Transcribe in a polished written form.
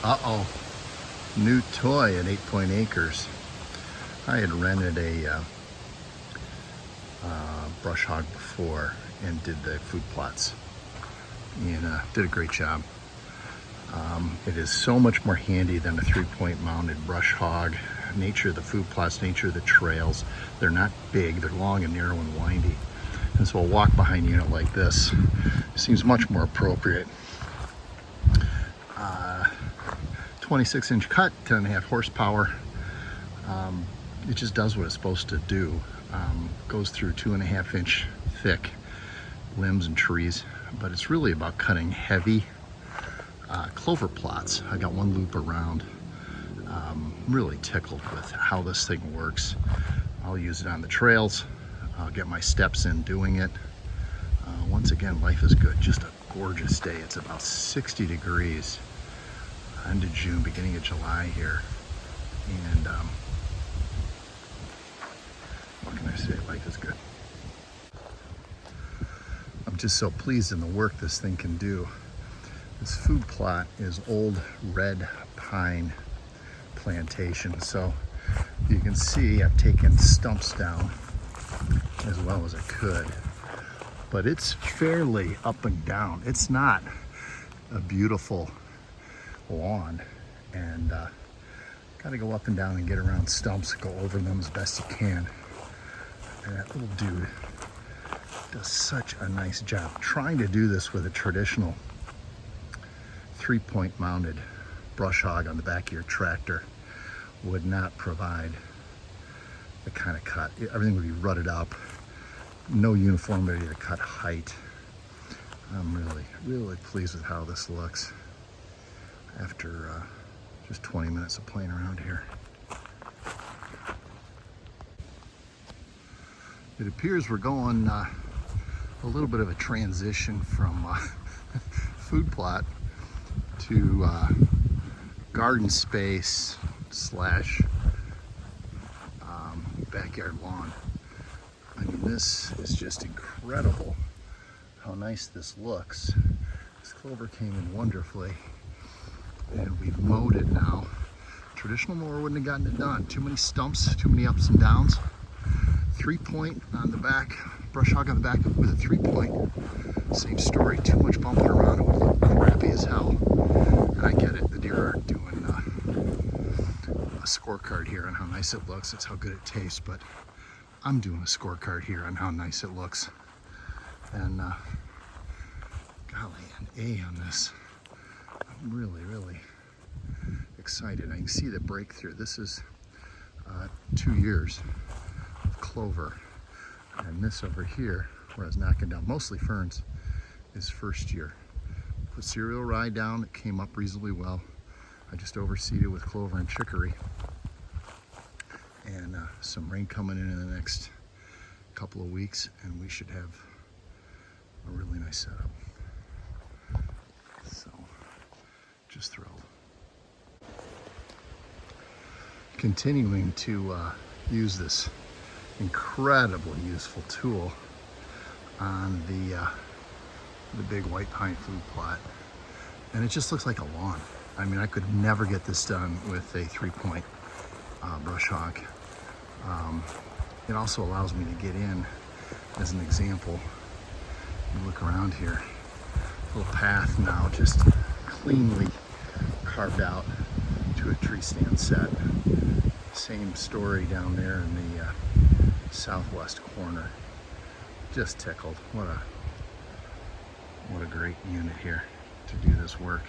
Uh-oh, new toy at 8 Point Acres. I had rented a brush hog before and did the food plots and did a great job. It is so much more handy than a 3-point mounted brush hog. Nature of the food plots, nature of the trails, they're not big, they're long and narrow and windy. And so a walk behind unit like this seems much more appropriate. 26-inch cut, 10.5 horsepower. It just does what it's supposed to do. Goes through 2.5-inch thick limbs and trees, but it's really about cutting heavy clover plots. I got one loop around. Really tickled with how this thing works. I'll use it on the trails. I'll get my steps in doing it. Once again, life is good. Just a gorgeous day. It's about 60 degrees. End of June, beginning of July here. And what can I say? Life is good. I'm just so pleased in the work this thing can do. This food plot is old red pine plantation. So you can see I've taken stumps down as well as I could, but it's fairly up and down. It's not a beautiful lawn, and got to go up and down and get around stumps, go over them as best you can. And that little dude does such a nice job. Trying to do this with a traditional 3-point mounted brush hog on the back of your tractor would not provide the kind of cut. Everything would be rutted up, no uniformity to cut height. I'm really pleased with how this looks after just 20 minutes of playing around here. It appears we're going a little bit of a transition from food plot to garden space slash backyard lawn. I mean, this is just incredible how nice this looks. This clover came in wonderfully, and we've mowed it now. Traditional mower wouldn't have gotten it done. Too many stumps, too many ups and downs. 3-point on the back, brush hog on the back with a 3-point. Same story, too much bumping around. It would look crappy as hell. And I get it, the deer are doing a scorecard here on how nice it looks. It's how good it tastes, but I'm doing a scorecard here on how nice it looks. And golly, an A on this. I'm really excited. I can see the breakthrough. This is 2 years of clover, and this over here, where I was knocking down mostly ferns, is first year. Put cereal rye down. It came up reasonably well. I just overseeded with clover and chicory, and some rain coming in the next couple of weeks, and we should have a really nice setup. So, just thrilled. Continuing to use this incredibly useful tool on the big white pine food plot, and it just looks like a lawn. I mean, I could never get this done with a 3-point brush hog. It also allows me to get in, as an example, you look around here, little path now just cleanly carved out to a tree stand set. Same story down there in the southwest corner. Just tickled. What a great unit here to do this work.